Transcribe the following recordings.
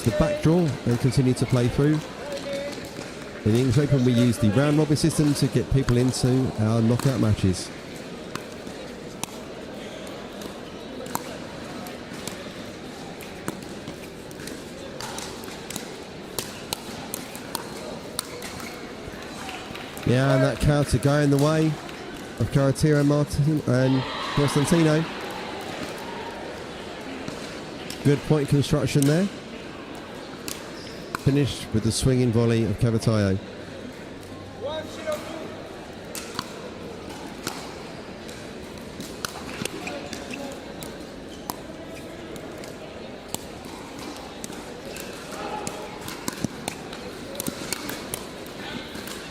to the back draw and continue to play through. In the English Open, we use the round robin system to get people into our knockout matches. Yeah, and that counter going the way of Cavataio, Martin and Costantino. Good point construction there. Finished with the swinging volley of Cavataio.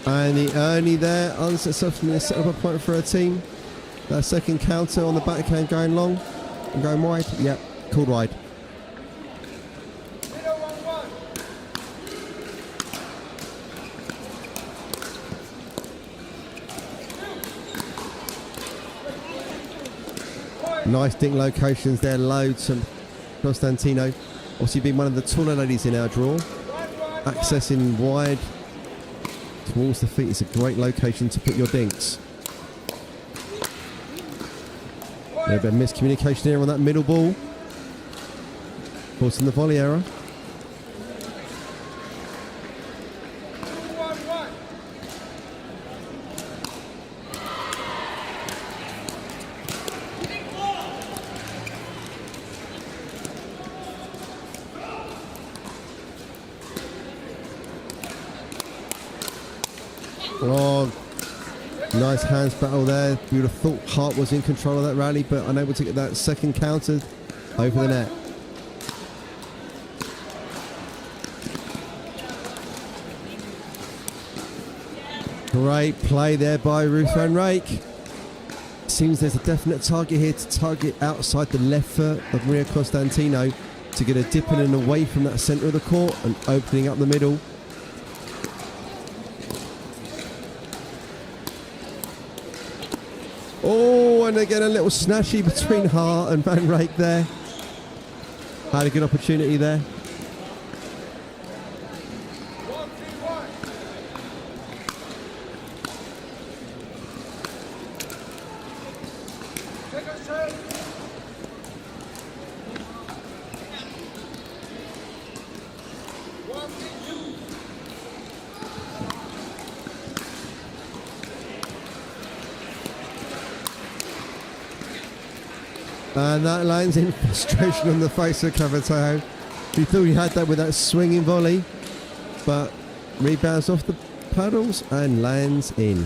And the Ernie there, unsuccessfully set up a point for her team. That second counter on the backhand going long and going wide. Yep, called wide. Nice dink locations there, loads from Costantino. Obviously being one of the taller ladies in our draw. Accessing wide towards the feet is a great location to put your dinks. A bit of miscommunication here on that middle ball. Forcing the volley error. Oh, nice hands battle there. You would have thought Hart was in control of that rally, but unable to get that second counter over the net. Great play there by Ruth Van Rijk. Seems there's a definite target here to target outside the left foot of Maria Costantino to get a dip in and away from that centre of the court and opening up the middle. Oh, and again a little snatchy between Hart and Van Rijk there. Had a good opportunity there. And that lands in frustration on the face of Cavataio. He thought he had that with that swinging volley, but rebounds off the paddles and lands in.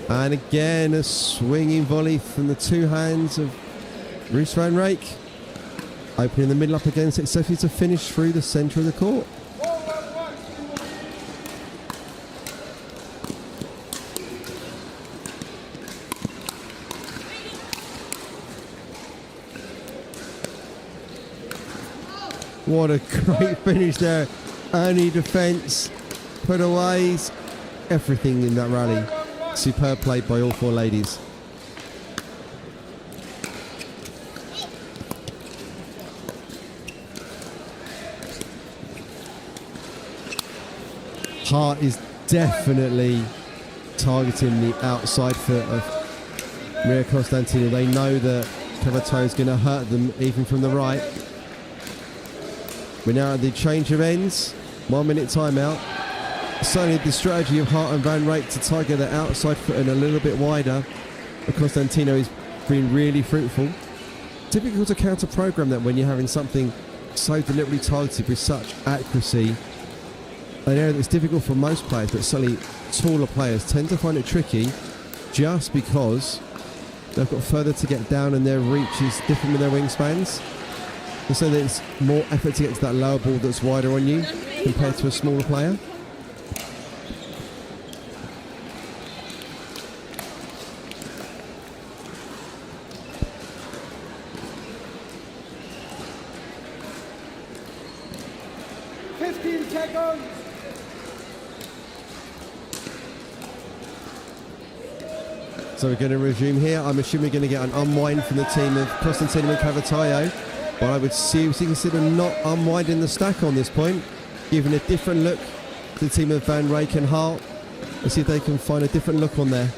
And again a swinging volley from the two hands of Ruth Van Rijk. Opening the middle up again successfully to finish through the centre of the court. What a great finish there. Only defence, putaways, everything in that rally. Superb play by all four ladies. Hart is definitely targeting the outside foot of Maria Costantino. They know that Cavataio is going to hurt them even from the right. We're now at the change of ends. 1 minute timeout. Certainly the strategy of Hart and Van Rijk to target the outside foot and a little bit wider. But Costantino has been really fruitful. Difficult to counter program that when you're having something so deliberately targeted with such accuracy. An area that's difficult for most players, but certainly taller players tend to find it tricky just because they've got further to get down and their reach is different with their wingspans. And so there's more effort to get to that lower ball that's wider on you compared to a smaller player. So we're going to resume here. I'm assuming we're going to get an unwind from the team of Costantino Cavataio, but I would seriously consider not unwinding the stack on this point, giving a different look to the team of Van Rijk and Hart. Let's see if they can find a different look on there.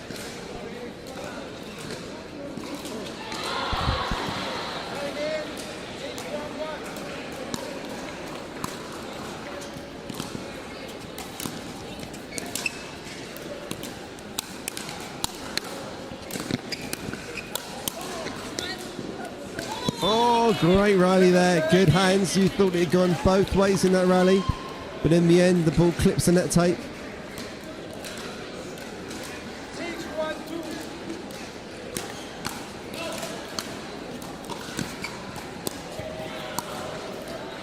Oh, great rally there. Good hands. You thought it had gone both ways in that rally, but in the end, the ball clips the net tape.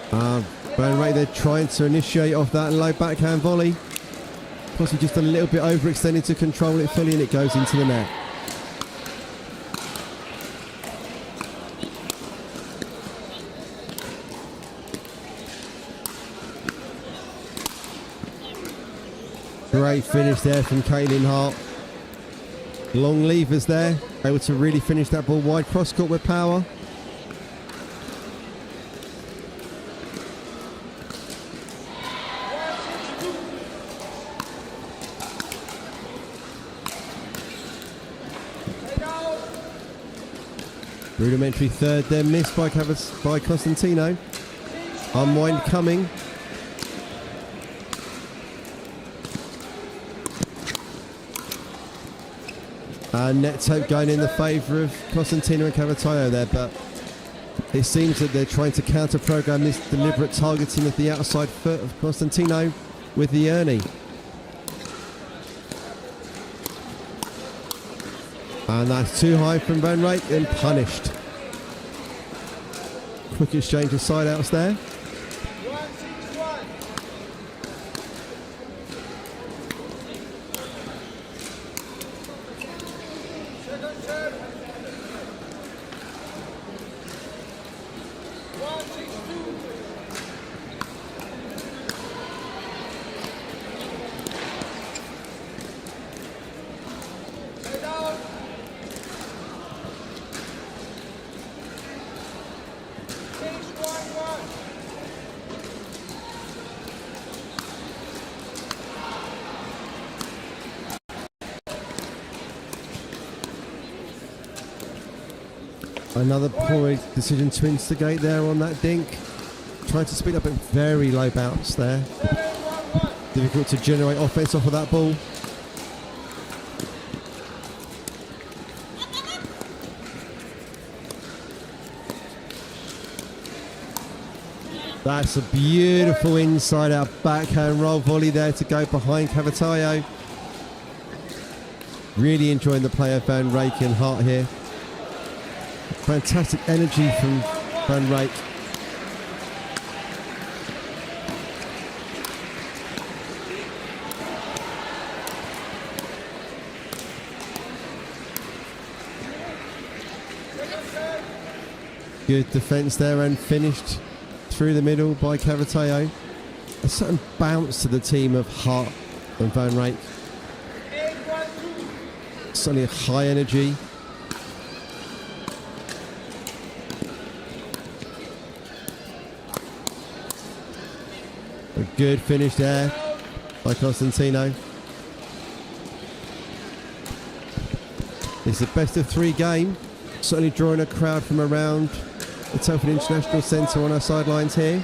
Van Rijk, they're trying to initiate off that low backhand volley. Possibly just a little bit overextended to control it fully, and it goes into the net. Great finish there from Reek Hart. Long levers there, able to really finish that ball wide cross court with power. Rudimentary third there, missed by Costantino. Unwind coming. And net tape going in the favour of Costantino and Cavataio there, but it seems that they're trying to counter-program this deliberate targeting of the outside foot of Costantino with the Ernie. And that's too high from Van Rijk and punished. Quick exchange of side outs there. Another poor decision to instigate there on that dink. Trying to speed up at very low bounce there. Difficult to generate offense off of that ball. That's a beautiful inside out backhand roll volley there to go behind Cavataio. Really enjoying the play of Van Rijk and Hart here. Fantastic energy from Van Rijk. Good defence there and finished through the middle by Cavataio. A certain bounce to the team of Hart and Van Rijk. Certainly a high energy. A good finish there by Costantino. It's the best of three game. Certainly drawing a crowd from around the Telford International Centre on our sidelines here.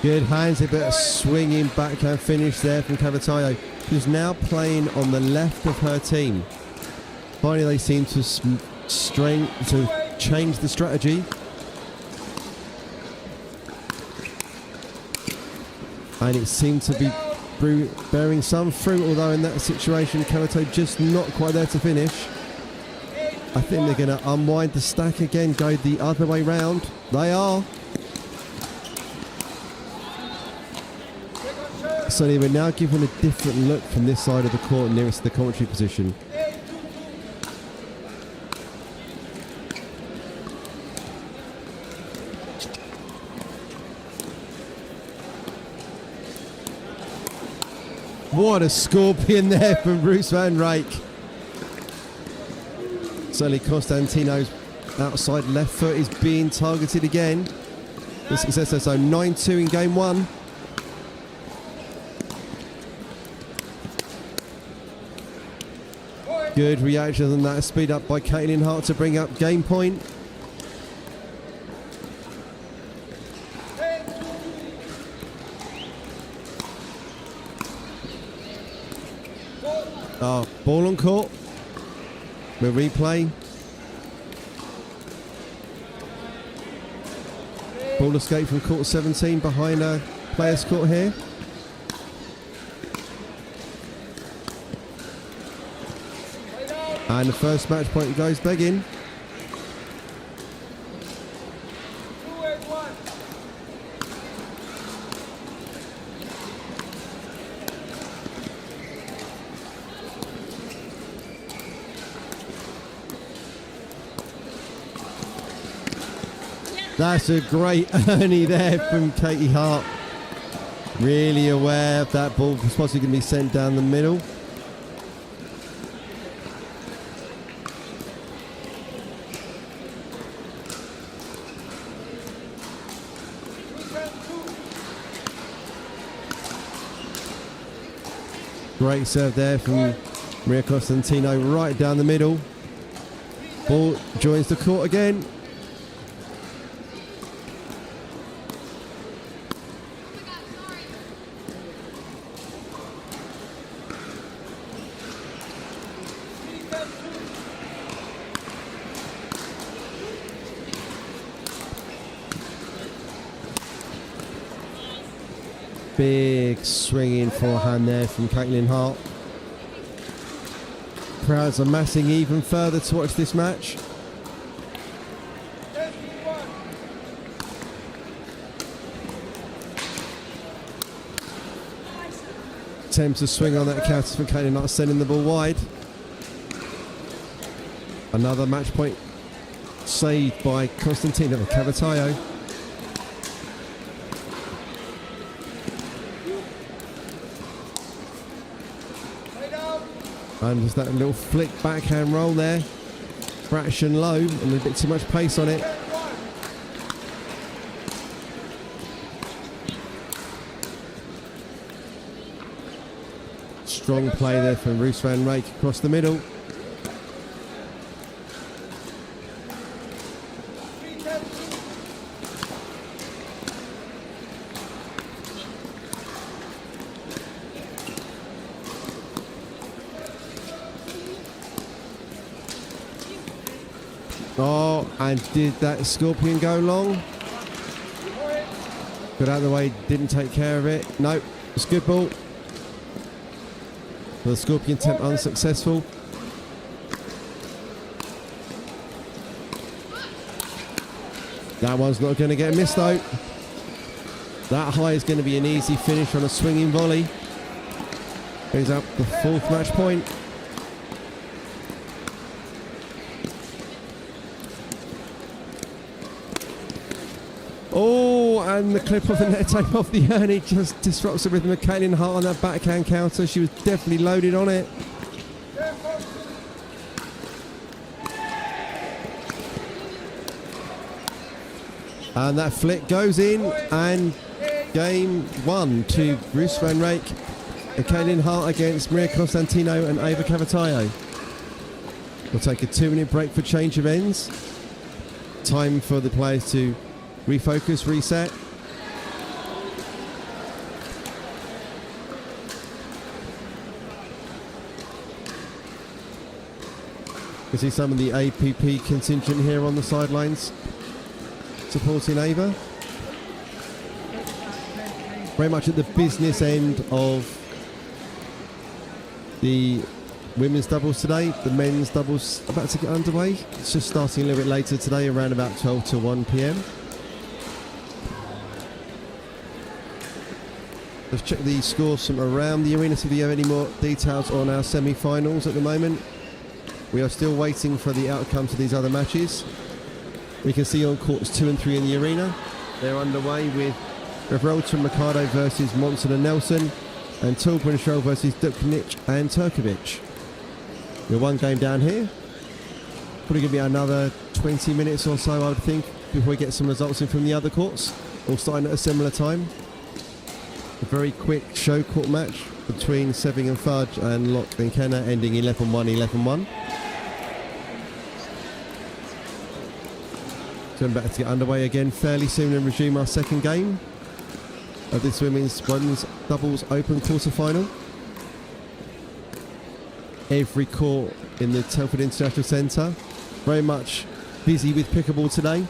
Good hands, a bit of swinging backhand finish there from Cavataio, who's now playing on the left of her team. Finally, they seem to change the strategy. And it seemed to be bearing some fruit, although in that situation, Cavataio just not quite there to finish. I think they're going to unwind the stack again, go the other way round. They are. So we're now given a different look from this side of the court nearest the commentary position. What a scorpion there from Bruce Van Rake. Certainly Costantino's outside left foot is being targeted again. The success there, so 9-2 in game one. Good reaction on that, speed up by Caitlin Hart to bring up game point. Oh, ball on court. We'll replay. Ball escape from court 17 behind a player's court here. And the first match point goes begging. That's a great Ernie there from Katie Hart. Really aware of that ball was possibly going to be sent down the middle. Great serve there from Maria Costantino right down the middle. Ball joins the court again. Big swinging forehand there from Caitlin Hart. Crowds are massing even further to watch this match. Attempts to swing on that counter from Caitlin Hart, sending the ball wide. Another match point saved by Costantino Cavataio. And just that little flick backhand roll there. Fraction low and a bit too much pace on it. Strong play there from Bruce Van Rake across the middle. Oh, and did that scorpion go long? Got out of the way, didn't take care of it. Nope, it's a good ball. The scorpion attempt unsuccessful. That one's not going to get missed though. That high is going to be an easy finish on a swinging volley. Brings up the fourth match point. Oh, and the clip of the net tape off the Ernie just disrupts the rhythm of Caitlin Hart on that backhand counter. She was definitely loaded on it. And that flick goes in, and game one to Bruce Van Rake and Caitlin Hart against Maria Costantino and Ava Cavataio. We'll take a 2-minute break for change of ends. Time for the players to refocus, reset. You can see some of the APP contingent here on the sidelines supporting Ava. Very much at the business end of the women's doubles today. The men's doubles about to get underway. It's just starting a little bit later today, around about 12 to 1 p.m. Let's check the scores from around the arena, see if we have any more details on our semi-finals at the moment. We are still waiting for the outcomes of these other matches. We can see on courts 2 and 3 in the arena. They're underway with Revolta and Mercado versus Monson and Nelson, and Tilburg and Shrell versus Duknic and Turkovic. We're one game down here. Probably going to be another 20 minutes or so, I would think, before we get some results in from the other courts, all starting at a similar time. A very quick show court match between Seving and Fudge and Locke and Kenner, ending 11-1, 11-1. So I'm about to get underway again fairly soon and resume our second game of this women's doubles open quarter-final. Every court in the Telford International Centre very much busy with pickleball today.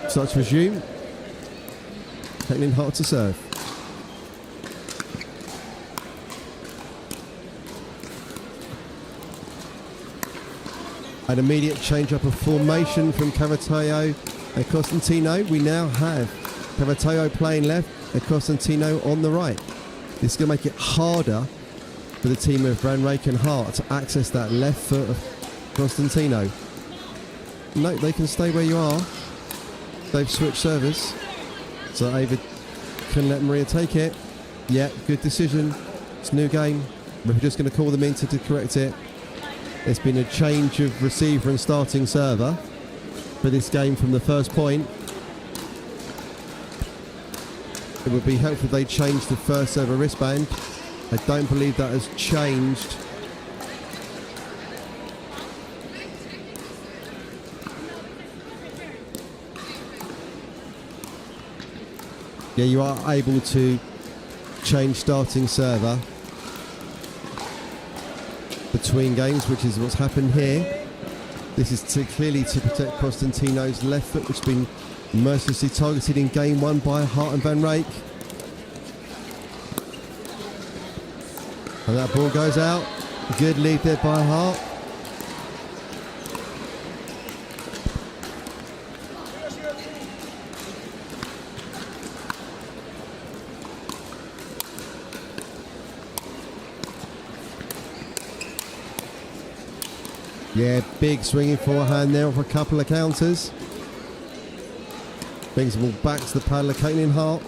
Starts to resume. Taking in Hart to serve. An immediate change up of formation from Cavataio and Costantino. We now have Cavataio playing left and Costantino on the right. This is going to make it harder for the team of Van Rake and Hart to access that left foot of Costantino. No, they can stay where you are. They've switched servers, so Ava can let Maria take it. Yeah, good decision. It's a new game. We're just going to call them in to correct it. There's been a change of receiver and starting server for this game from the first point. It would be helpful if they changed the first server wristband. I don't believe that has changed. Yeah, you are able to change starting server between games, which is what's happened here. This is clearly to protect Costantino's left foot, which has been mercilessly targeted in game 1 by Hart and Van Rake. And that ball goes out. Good lead there by Hart. Yeah, big swinging forehand there for a couple of counters. Brings the ball back to the paddler, Caitlin Hart.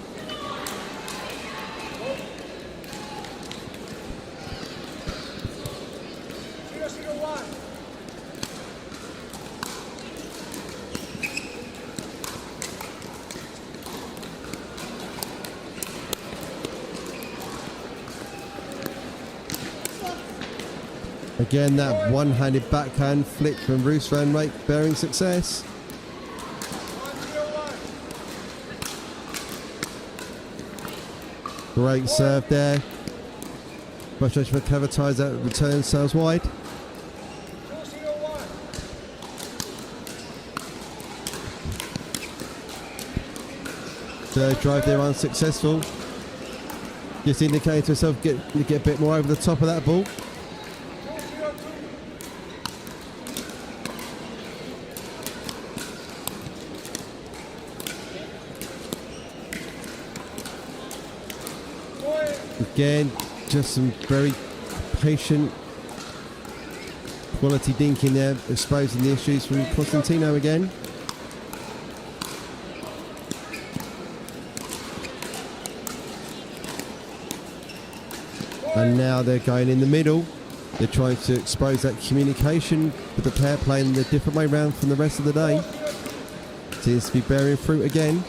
Again, that one-handed backhand flick from Bruce Van Rake bearing success. Great serve there. Frustration for Cavataio, that return serves wide. Third drive there unsuccessful. Just indicating to herself get a bit more over the top of that ball. Again, just some very patient quality dinking there, exposing the issues from Costantino again. And now they're going in the middle. They're trying to expose that communication with the pair playing the different way round from the rest of the day. Seems to be bearing fruit again.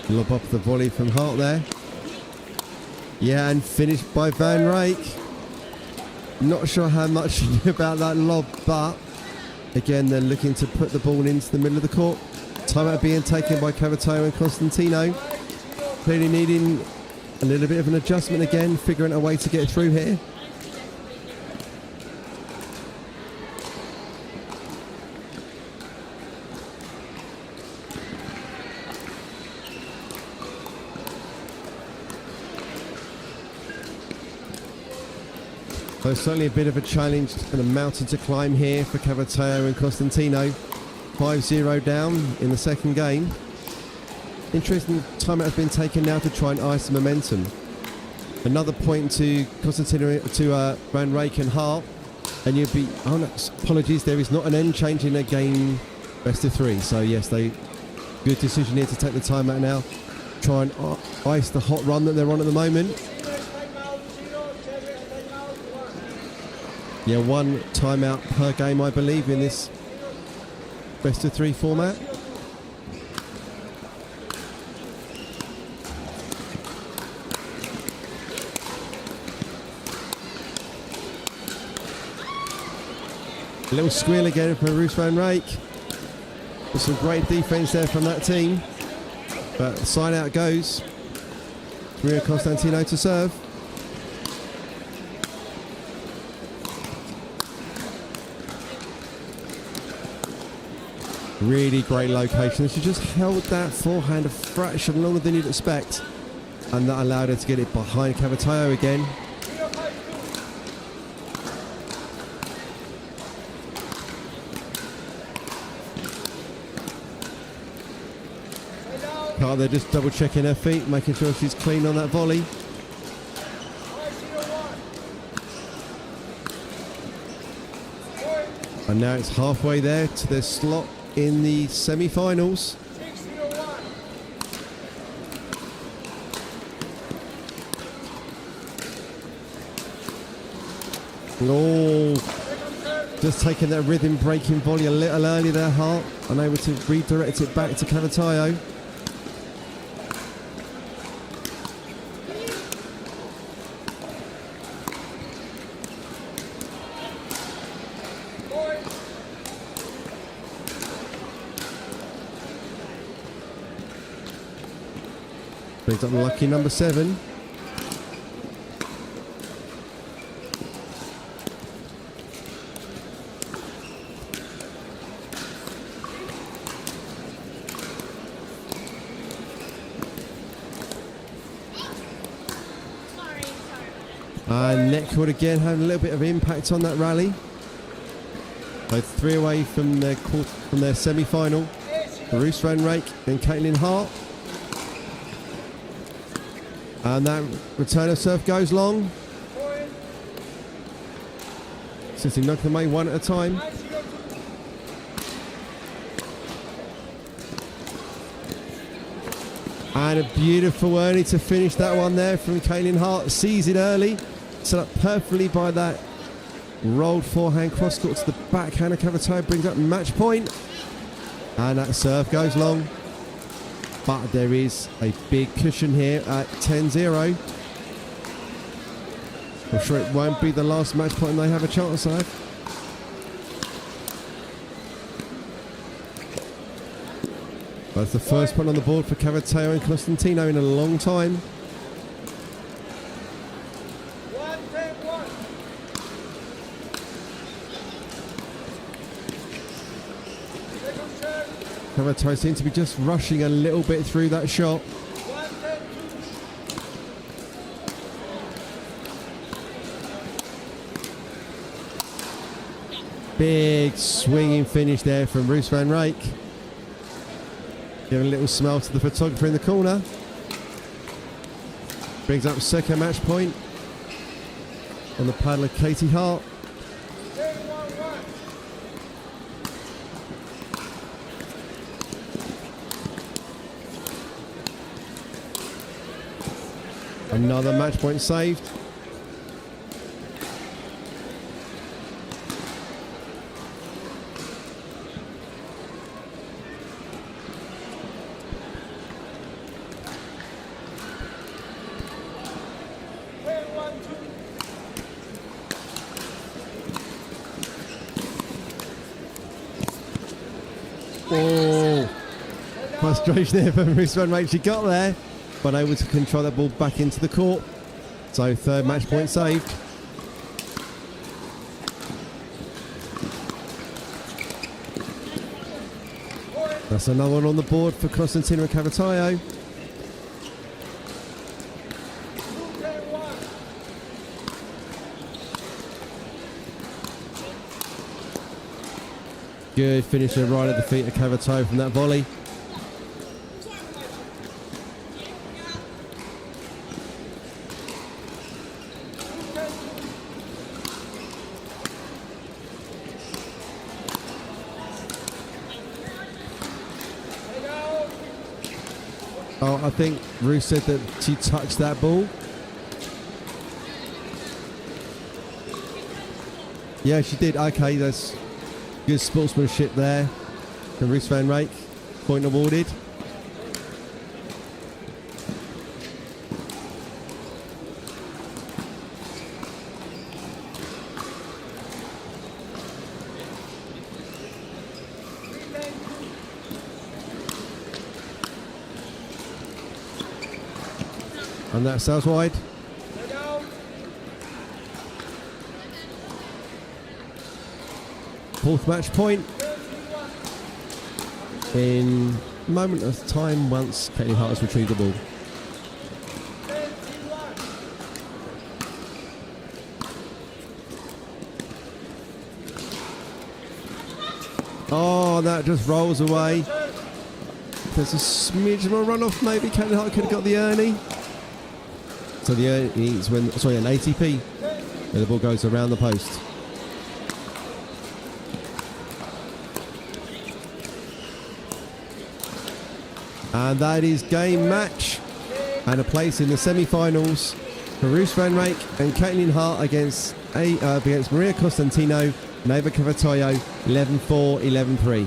Lob up the volley from Hart there. Yeah, and finished by Van Rake. Not sure how much you knew about that lob, but again, they're looking to put the ball into the middle of the court. Timeout being taken by Cavataio and Costantino. Clearly needing A little bit of an adjustment again, figuring a way to get through here. So certainly a bit of a challenge and a mountain to climb here for Cavataio and Costantino. 5-0 down in the second game. Interesting timeout has been taken now to try and ice the momentum. Another point to Costantino, to Van Rijk and Hart, and you'd be, oh no, apologies, there is not an end change in a game best of 3. So yes, good decision here to take the timeout now. Try and ice the hot run that they're on at the moment. Yeah, 1 timeout per game, I believe, in this best of 3 format. A little squeal again for Roos van Rijk. With some great defence there from that team. But side out goes. Rio Costantino to serve. Really great location. She just held that forehand a fraction longer than you'd expect, and that allowed her to get it behind Cavataio again. They're just double checking her feet, making sure she's clean on that volley. And now it's halfway there to their slot in the semi-finals. Oh, just taking that rhythm breaking volley a little early there, Hart, unable to redirect it back to Cavataio. Brings up lucky number 7. And Neckwood again having a little bit of impact on that rally. Both 3 away from their semi-final. Roos van Rijk and Caitlin Hart. And that return of serve goes long. Sitting knocking them away one at a time. And a beautiful early to finish that one there from Caitlin Hart. Sees it early. Set up perfectly by that rolled forehand cross court to the backhand of Cavataio. Brings up match point. And that serve goes long. But there is a big cushion here at 10-0. I'm sure it won't be the last match point they have a chance at. That's the first point on the board for Cavataio and Costantino in a long time. Cavataio seems to be just rushing a little bit through that shot. Big swinging finish there from Roos van Rijk. Giving a little smile to the photographer in the corner. Brings up second match point on the paddler Katie Hart. Another match point saved. Oh, frustration there from Roos van Rijk. She got there. but able to control that ball back into the court. So third match point saved. That's another one on the board for Costantino Cavataio. Good finisher right at the feet of Cavataio from that volley. Oh, I think Ruth said that she touched that ball. Yeah, she did. Okay, that's good sportsmanship there from Ruth Van Rake. Point awarded. And that sails wide. Fourth match point. In a moment of time once Caitlin Hart has retrieved the ball. Oh, that just rolls away. There's a smidge of a runoff. Maybe Caitlin Hart could have got the Ernie. So the Ernie is when, sorry, an ATP, where the ball goes around the post. And that is game match and a place in the semi-finals for Ruth Van Rake and Caitlin Hart against Maria Costantino and Ava Cavataio, 11-4, 11-3.